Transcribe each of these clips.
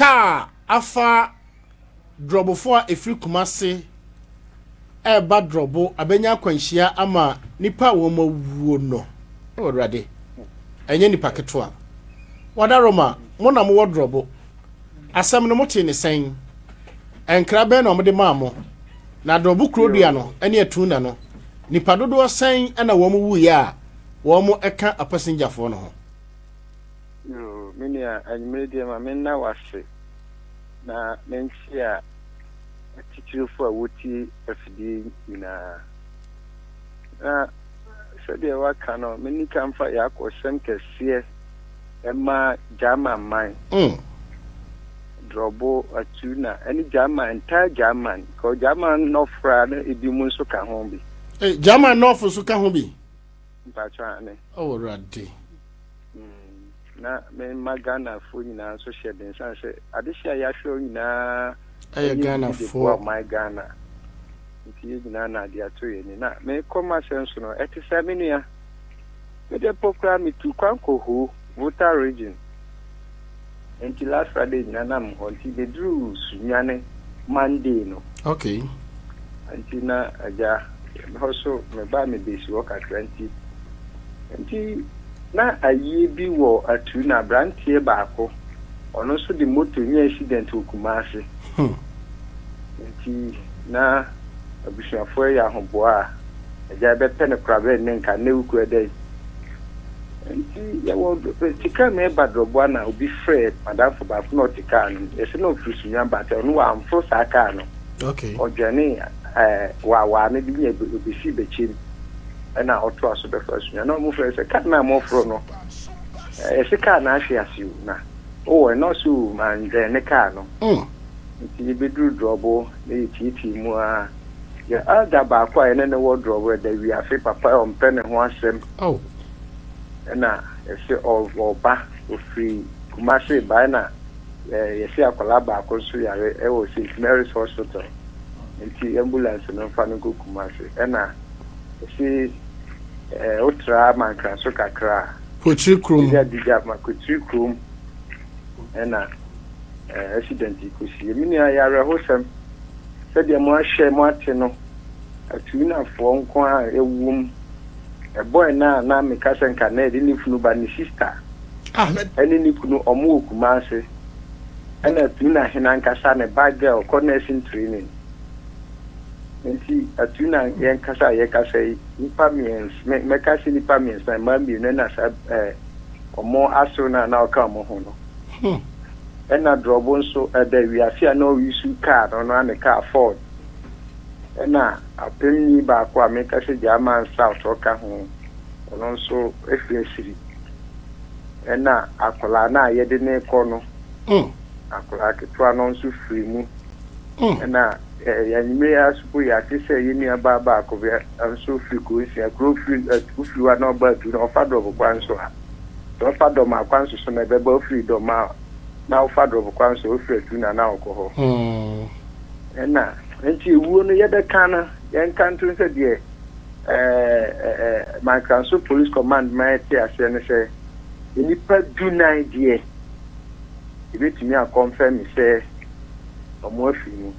car afa drobofo a efiri kumase eba drobo abenya kwanhia ama nipa wo mawuo no orade enye nipa ketwa wadaroma mo na mo drobo asam no mote ne sen enkra be na mo de maamo na drobo krodua no ene atuna no nipa dodo sen na wo mu wuye a wo mo eka a passenger fo no ho yo minia anymedia ma menna wase na menchia titirifu a woti afidi ina sɛdeɛ waka no meni kamfa yɛ akɔsɛm kɛseɛ ɛma German man drobo atu na ɛne German entire German ko German nɔfra no ebi mu nso ka ho bi German nɔfo so ka ho bi mpatwa ne rade na me magana fo nyina so hyɛ den san sɛ adehia ya hwɛ nyina ay Ghana fo my Ghana nti nyina na dia to yɛ ni na me kɔma senso no ɛte sɛ me nua me de pokra me tu kwanko ho Volta region until last Friday nyina na mo nti de dru sunyane Monday no okay nti na aja also me ba me base work at 20 nti na ayi bi wo atu na brantie baako ono so de moto ni accident okumase nti na abusuafo ya hoboa aja be pene krabe ne nka ne wuku edai nti ya wo tika me badrobo na obi fred madam for baako no tika no ese no frusunya bata no wa amfo saka no okay ojane wa ne bi obi si bechim na oto aso be frusunya na mo fre se kat na mo fro no ese ka na ahwe asiu na o no so man de ne ka no nti bedru drobo na titi mu a ya ada ba kwa ene ne wardrobe da wi afi papa on pen ho asem na ese oba ofri kumase ba na yesi akola ba ko so yare e wo St Mary's Hospital nti ambulance no fa no kumase na ese otra man kra so kakra Kotri krum ya diga ma kotri krum na accident ikusi mini ayare hosem said the mo ahye mo ate no atuna fo nko a ewum e boy na me kasa nka na de ni funu ba ni sister ene ni kunu omo okumase ena atuna hena nkasa ne bad girl connection training nti atuna yen kasa ye kasa nipa miens me kasa nipa miens na ma bi na sa omo aso na oka mo ho no ena drobo nso eda wiafia na owisu car no na car Ford ena apemni ba kwa me kase German South oka ho ono nso efiesiri ena akola na yede ne ko no akola ketwa no nso free mu ena ya nyime asupo ya tese yini aba ko be nso free ko isi agro free wa no ba tu no fa drobo kwa nso ha do fa do ma kwa nso so na be ba free do ma na father of kwanso ofretu na na alcohol na nti ewu no ye be kana yen kantu se de my council police command my ase ne se nipa do 9 die ebetimi a confirm se omo afini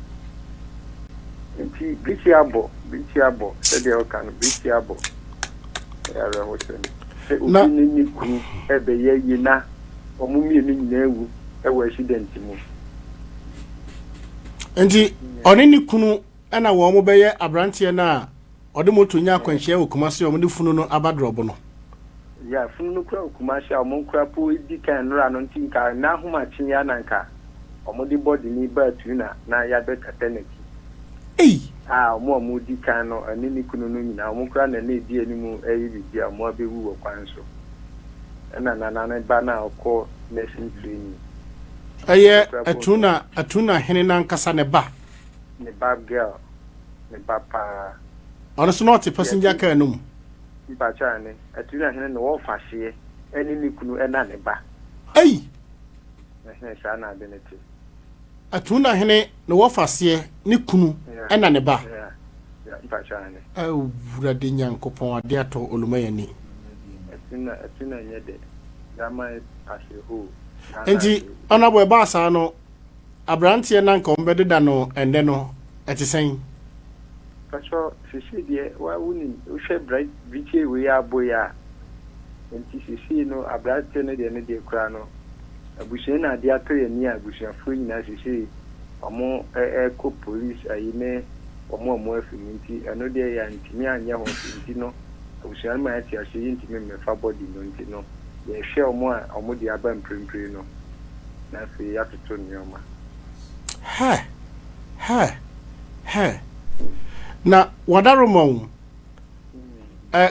nti bitiabo se de o kan bitiabo ya re ho se o ni ku ebe ye yina omo mi ni nyina ewu ewo accident mu nti oni ni kunu ana wo mo beye abrantie na ode moto nya kwanhia okumase o mo de funu no abadrobo no ya funu no kura okumase o mo kura po di kan nura no nti nka na homa chinya na nka o mo di body ni ba tu na ya be kateneki o mo di kan no ani ni kunu no nyina o mo kura na na di animu eyi bi a mo abewu wo kwanso na ba na okọ nursing training aye atuna hene na nkasa ne ba girl ne papa ono so not passenger car no mpacha ne atuna hene no wo fahye eni ni kunu ena ne ba sha na beneti atuna hene no wo fahye ni kunu ena ne ba mpacha ne awurade nyankopon ade ato olumayani atuna yede dama ase ho enti ona boy ba sa no abrantie na nka ombede da no ende no etisen pacho sisi de wa wuni o hwe bright biche we aboya enti sisi no abrantie no de kura no abushie na de atoye ni abushafo nyina sisi omo ko police ayine omo afiminti eno de ya ntimi anya ho enti no abushie ma ati ahye ntimi mefa body no enti no ye hwe omo de aba mprempre no na fi ya toto nyoma ha na wadarumon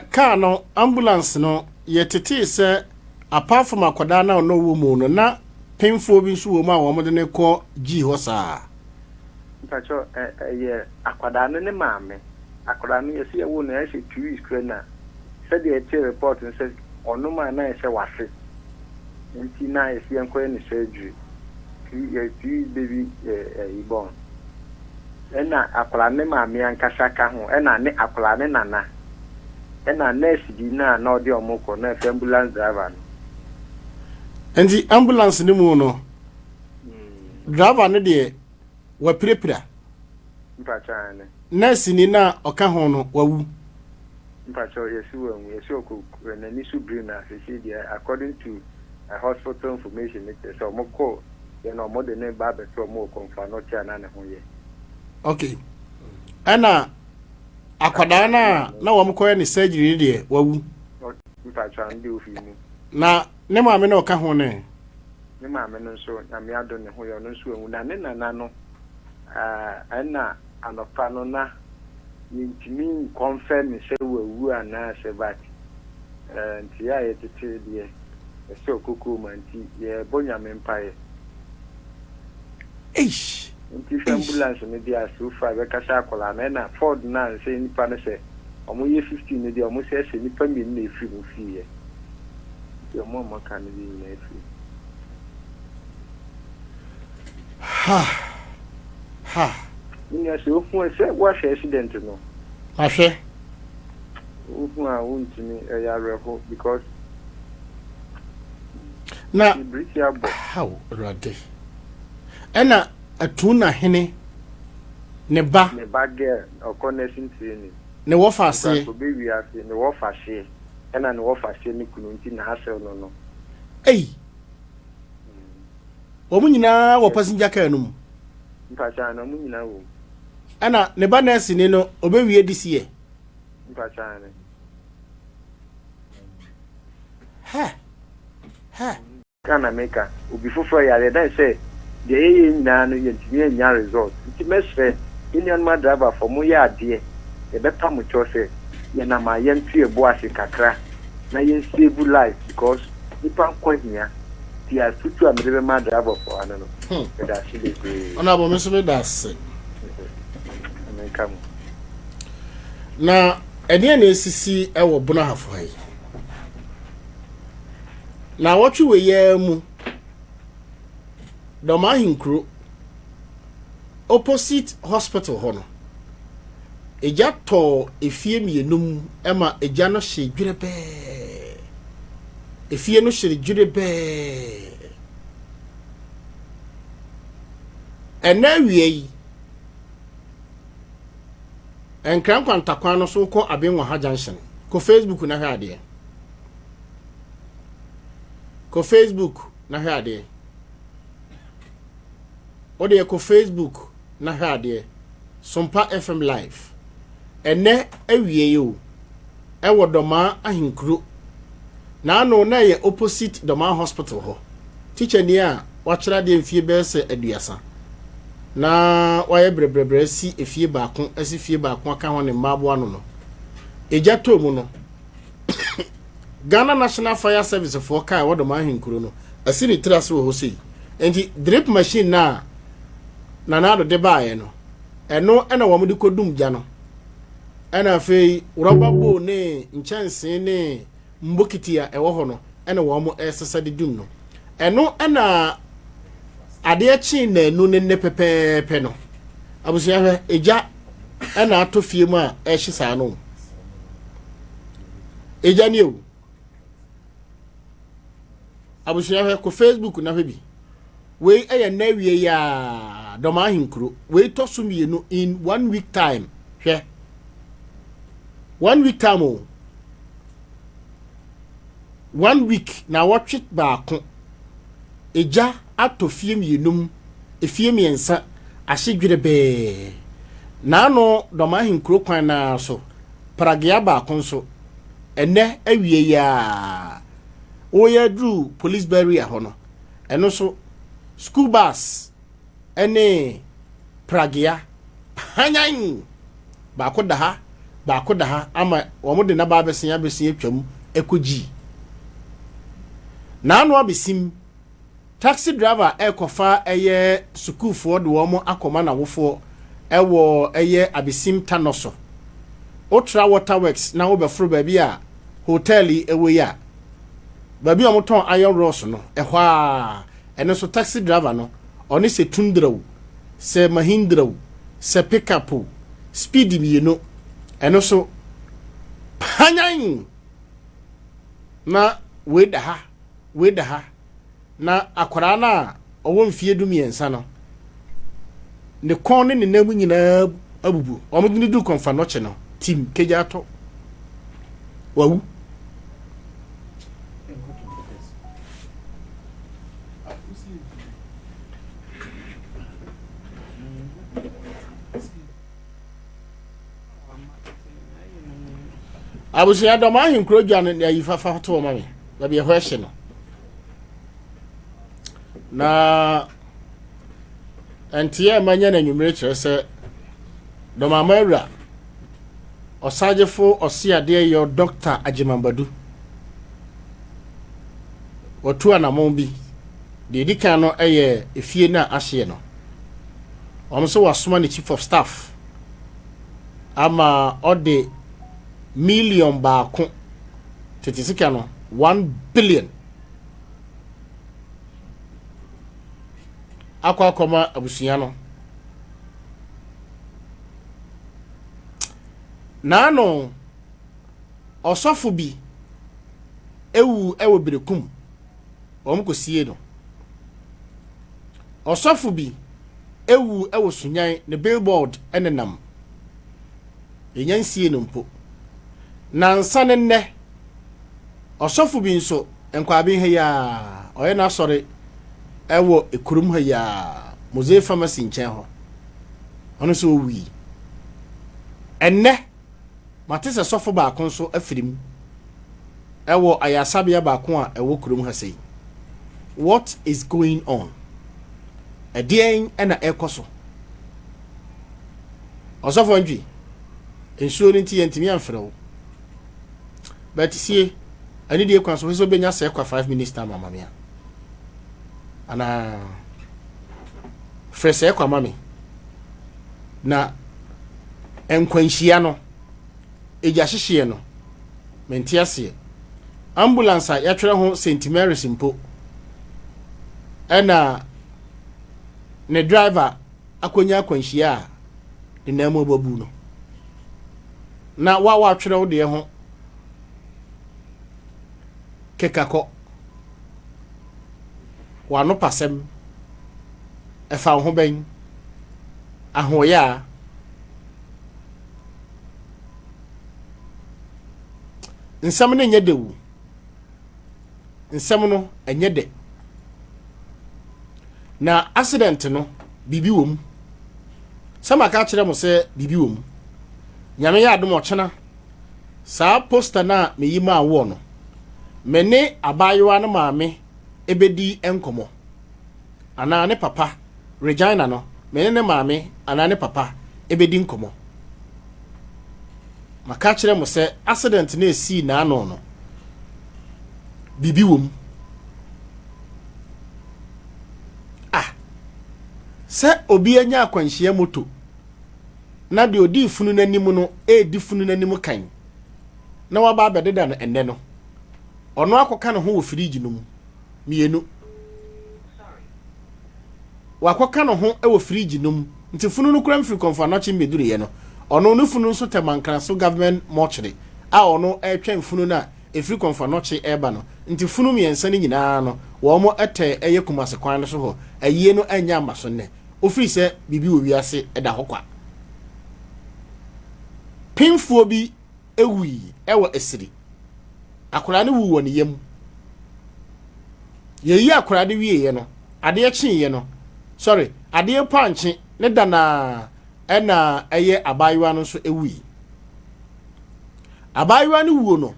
car no ambulance no yetete se apart from akwada na no wo mu no na penfo bi nso wo mu a wo de ne ko gi ho saa mpacho ye akwada no ne maame akwada no ye se wo na ye 2 weeks krena se de e report and say ono ma na ye se wase nti na ye se enko ne surgery ti baby ibon ena akwada ne maame ankasa ka ho ena ne akwada ne nana ena nurse di na odi omoko na ambulance driver no endi ambulance ni mu no driver ne de wa pirepira mpacha ne nurse ni na oka ho no wawu mpacha yesi oku na ni subri na se dia according to a hospital information it so omoko ye no mo de ne ba be so mo konfa no tia na ne ho ye okay ana akwada na wo mkoye ni surgery de wawu mpacha ndi ofimu na ne maame na oka ho ne maame no so na me ado ne ho yo no so ewu na ne nana no ana anopa no na yintimi confirm se wawu ana se bat nti ya yetete de se okoko manti ye bonya me mpae nti ambulance ne dia so fa be kasa akola na Ford na se nipa ne se omo ye 15 ne dia omo se nipa mi na efi mu fi ye yo mo maka ne bi na efi ha ni ya se ofu se wa hwe accident no ahwe ofu a wontini ya reho because na Britiabo how rade ena atuna hene ne ba girl okonesin training ne wo fa se ko be wi ase ne wo fa se ena ne wo fa se ni kunu nti na asel no wo mu nyina wo passenger car no mu mpacha na mu nyina wo ana ne ba nurse ni no obewie disiye mpacha ne ha kana meka obi fofo yare dan say de ye nyina no yentimi anya result nti mesre union ma driver for mu ya ade e beta mu chose ye na ma ye ntu ebo ase kakra na ye save life because ipa kwanya ti asutu amebe ma driver for ano no da shi de ona bo meso be da se ameka mu na ene na esisi ewo bona hafo hai na wotwe we ye mu Doma hinkro opposite hospital hono eja to efie mienum ema eja no hye dwere be efie no hye dwere be ena wie yi enkran kwantakwan no so ko abenwa ha junction ko Facebook na hwe ade ko Facebook na hwe ade ode ko Facebook na hwe ade SOMPA FM live ene awie yo ewo doma ahinkro na ano na ye opposite doma hospital ho teacher ni a wachira de mfie be se aduasa na waye brebrebre si efie baako asi fie baako aka ho ne mabo ano no eja to mu no Ghana National Fire Service for kai wo doma ahinkro no asi ni traso ho sei enti drip machine na nado de baaye no eno ena wo mudi kodum gya no ena fei rubber bowl ne nchanse ne mbokiti a ewo ho no ena wo mo esesa de dum no eno ena ade achi na enu ne pepepe no abusia hwe eja ena atofie mu a ehye saa no eja ni o abusia hwe ko Facebook na hwe bi we na wie ya doma hinkro we to so mienu in 1 week time hwe 1 week time o 1 week na watwit baako eja atofie mienum efie miensa ahyedwere be na no doma hinkro kwan na so pragya baako nso ene awie ya oya dru police barrier ho no eno so school bus ene pragya hanyan baako da ha ama wo de na ba besia atwam ekoji na no abesim taxi driver ekofa eye school for de wo akoma na wofo ewo eye abesim tanoso Ultra Waterworks na wo befro baabi a hotel ewo ya baabi omoton iron rods no ehwa a ene so taxi driver no oni se tundraw se mahindraw se pickup speed bi no ene so panyan na we da ha na akwara na owo mfie du miensa no ne kon ne namu nyina abubu omudini du konfa no che no team kejato wawu abusi adoma hinkro gyan na yifafa to mame da bi ehwe no na antie manya na nwumre kire se doma mawura osagefo osiade yo doctor Ajimambadu otu anamon bi de dika no eye efie na ahye no omso wasoma ni chief of staff ama ode million baako tetisika no 1 billion akwa abusuya no nano osofo bi ewo berekum omkosie no osofo bi ewo sunyan ne billboard enenam enyansie no mpo nansa ne osofo bi nso enkwabe ha ya oye na sori ewo ekurum ha ya Mosaic pharmacy nchen ho ono so wi enne matese sofo baako nso afirim ewo ayasabia baako a ewo kurum ha sei. What is going on? Edien ena ekoso osofo ndwi ensuo nti yentimi amfrewo but see ani die kwan so benya se kwa 5 minutes time mama mia ana frese kwa mami na enkwanhia no eja hyehye no mentiase ambulance ya twere ho St Mary's mpo ena ne driver akonya akwanhia de na mo babu no na wa twere wo de ho kekako wano pasem efa ho ben ahoya nsam no nyede wu nsam no enyede na accident no bibi wom sama ka kire mo se bibi wom nyame ya adom ochena sa poster na meyima awo no mene abayewa no maame ebedi enkomo ana ne papa Regina no mene ne maame ana ne papa ebedi nkomo maka kire mo se accident na esi na ano no bibi wom se obi anya akwanhia moto na de odi funu nanim no di funu nanim kan na waba abededa no enne no ono akoka no ho wo fridge no mu mienu wakoka no ho wo fridge no mu nti funu no kura mfiri konfa no chi meduru ye no ono no funu so temankra so government mortuary a ono etwa funu na efiri konfa no chi eba no nti funu miensa ni nyina no wo mo ete eye kumase kwan no so ho ayie no anya maso ne ofiri se bibi owiase eda hokwa pinfo bi ewi ewo esiri akora ne wu woni yam yeyi akora de wiye no ade akye no sorry ade panche ne dana ena eye abayiwa no so ewi abayiwa no wuo no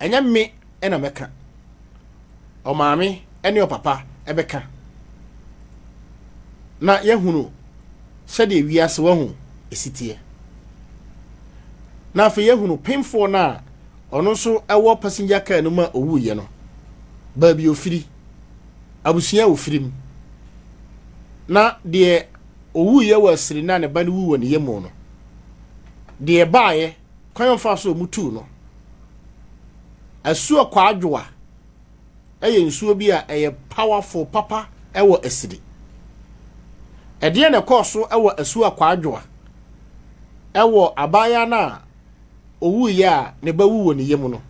enya me ena meka o maame ene o papa ebeka na yehunu sede wiase wahu esitie na afa yehunu pinfo na ono so ewo passenger car no ma owuye no ba bi ofiri abusua ofirim na de owuye wasiri na ne ba ne wuwo ne yemu no de baaye kwan fa so mutu no asuo kwa adwoa eye nsuo bi a eye powerful papa ewo asiri ede ne koso ewo asuo kwa adwoa ewo abaya na owuye a ne ba wuwo ne yemu no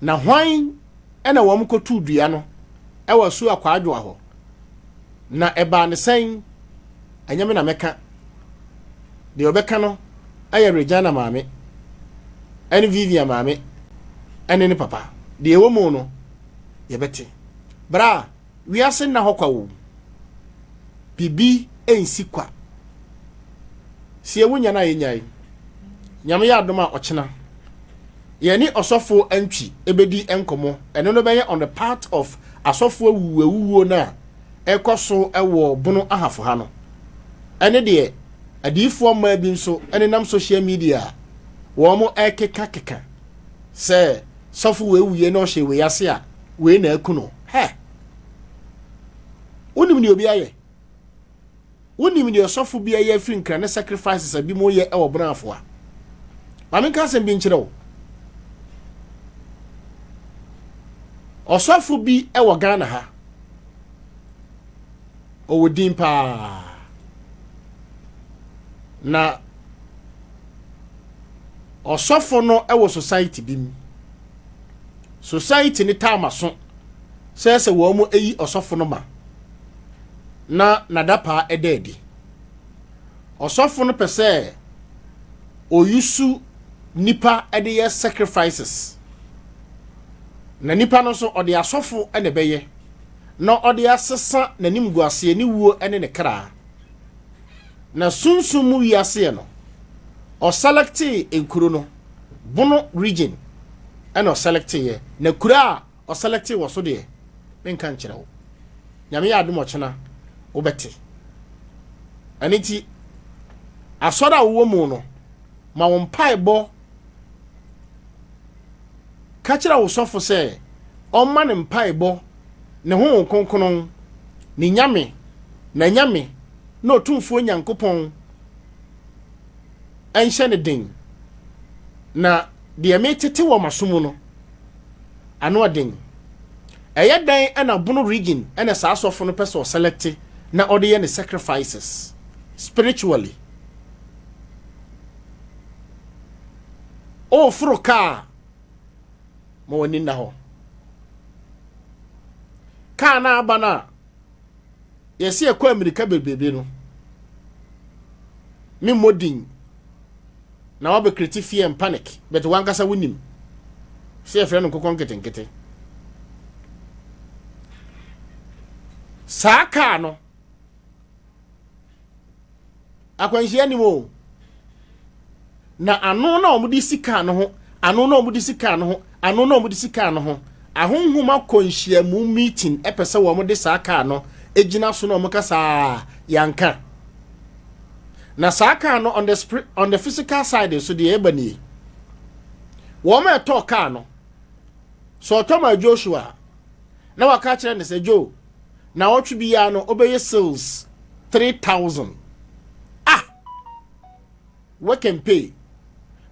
na hwan ena wom kotu dua no ewo asuo kwa adwoa ho na eba ne sen anyame na meka de obeka no aye Regina maame ene Vivian maame ene ne papa de ewo mu no yebete bra wiase na hokwa wo bibi ensi kwa sie wunya na yenyai nyame ya adoma ochena ye ni osofo antwi ebedi enkomo ene no beye on the part of asofo awuwo na ekoso ewo bono ahafo ha no ene de adifo ma bi nso ene nam social media wo mo ekeka se sofo wewuye no hye we yase a we na akuno he unim ni obi aye unim ni sofo bi aye afri nkra ne sacrifices abi mo ye ewo bono afo a mame ka sem bi nkire wo osofo bi ewo Ghana ha owodin pa na osofo no ewo society bim society ni tamaso sese wo mo eyi osofo no ma na nadapa ededi osofo no pese oyusu nipa ede ye sacrifices na nipa no so ode asofo ene beye na ode asesa nanim guase ni wuo ene ne kra na sunsun mu wiase no o selecti enkuro no bono region ene o selecti ye na kura o selecti wo so de menka nkire wo nyame ya adom ochena wo beti aniti asoda wo mu no ma won paebo ka kira wo sofo se o ma ne paebo ne ho konkonon ni nyame na nyame na otumfo nyankopon enhye ne den na de emetete wo masomu no ano den eye dan ana bono region ana sa asofo no person select na ode ye ne sacrifices spiritually o fruka mo woni na ho ka na abana yesi ekwa America bebebe no mi modin na wa be create fear and panic but wan kasa wonim se efre no kokon ketenkete saka no akwanhia ni mo na anu na omudi sika no ho anu na omudi sika no ho anu na omudi sika no ho ahonhuma konhia mu meeting epese wo mo de saka no ejina so no mo kasa yanka na saka no on the physical side so de ebani wo ma talk no so Thomas Joshua na waka kire ne se Joe na otwe bi ya no obeye sales 3000 we can pay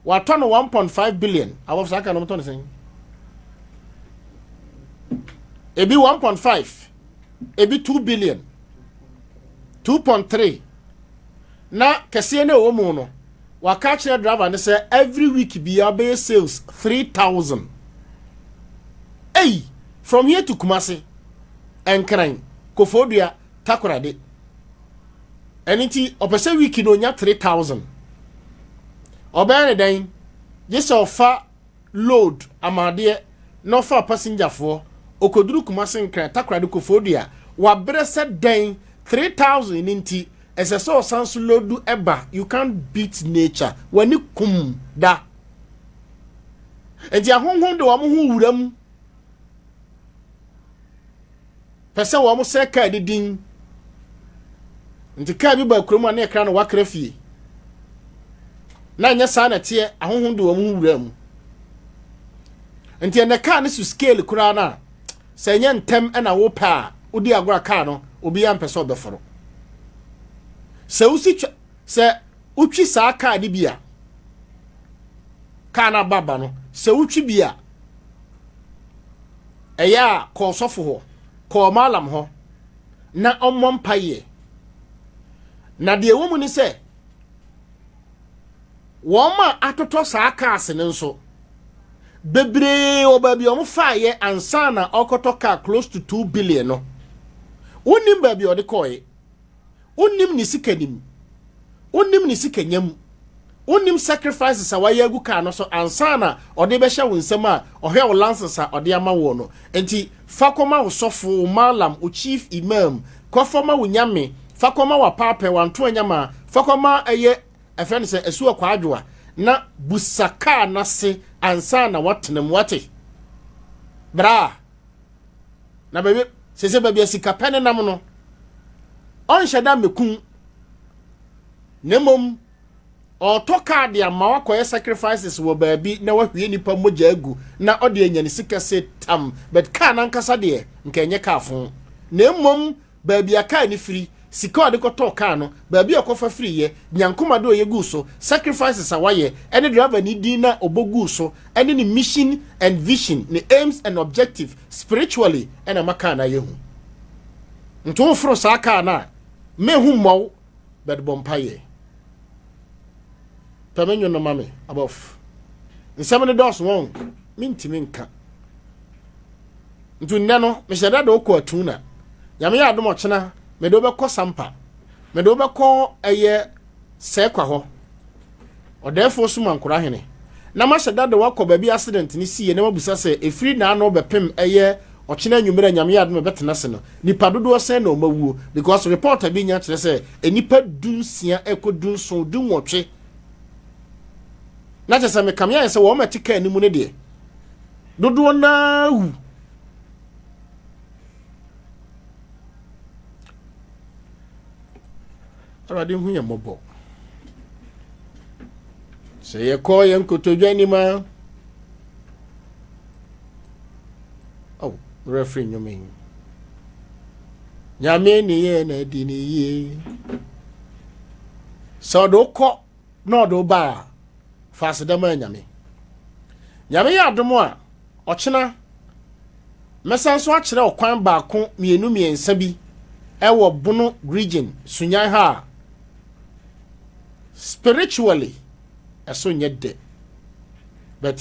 what turn 1.5 billion our saka no turn saying ebi 1.5 ebi 2 billion 2.3 na kese na wo mu no waka kire driver ne say every week bi ya be sales 3000 hey from here to Kumasi enkran Kofodua Takoradi eniti opese week no nya 3000 obere den just offer load amade no for passenger for okoduru Kumasi enkran Takoradi Kofodua wa brese den 3000 ninti eseso sansu load eba you can't beat nature when you kum da enti ahonhon de wo mo hu wuram pese wo mo se ka didin nti ka bi ba kurom na ekra no wakra fie na nya sa na tie ahonhon de wo mo hu wuram nti na ka ne su scale kura na se nya ntem na wo pa odi agora ka no obi ya mpese obeforo se usi se utwi sa ka di bia ka na baba no se utwi bia eya ko sofo ho ko malam ho na ommom paye na de wo mu ni se wo ma atoto sa ka ase ne nso bebre oba bi o faaye ansa na okoto ka close to 2 billion no unim ba bi o de koye unim ni sikanim unim ni sikanyam unim sacrifices awaye agu ka no so ansa na ode be hye wo nsem a ohwe wo lances a ode ama wo no enti fakoma wo sofo malam o chief imam kofoma wo nyame fakoma wa pape wanto anyama fakoma eye efren se esu akwa adwoa na busaka na se ansa na watenem wate bra na bebe sese bebe sika pene nam no on shada mekun nemom otoka de ama wakoye sacrifices wo baabi na wahwie nipa moja agu na ode anyane sika se tam but ka na nkasa de nka enye ka fon nemom baabi aka ni firi sika ode ko to ka no baabi akofa firi ye nyankoma de oyegu so sacrifices awaye ene driver ni din na obogu so ene ni mission and vision ni aims and objective spiritually ene maka na yehu nto fro sa ka na mehu mo bed bompaye tamenyo no mame abof nsemene dos won mintimi nka ntu nne no me sheda do ko atuna nyame ya adom ochena me do be ko sampa me do be ko eye sekwa ho odefo suma nkura hene na ma sheda do wakọ baby accident ni siye na mabusa se efiri na no be pem eye ochena nwumere nyame ya adom betena se no nipa dodo se na o mawuo because reporter bi nya kire se enipa dunsia ekodunso dunwotwe na chese me kamya yese wo matika animu ne de dodo na wu arade hu ye mobo se ye ko ye nkotodwa ni ma oh referee nyome nyame ni ye na di ni ye so do ko no do ba fasidama nyame nyame ya adomo a ochena mesanso a kire okwan baako mienu miensa bi ewo bono region sunyan ha spiritually eso nyede but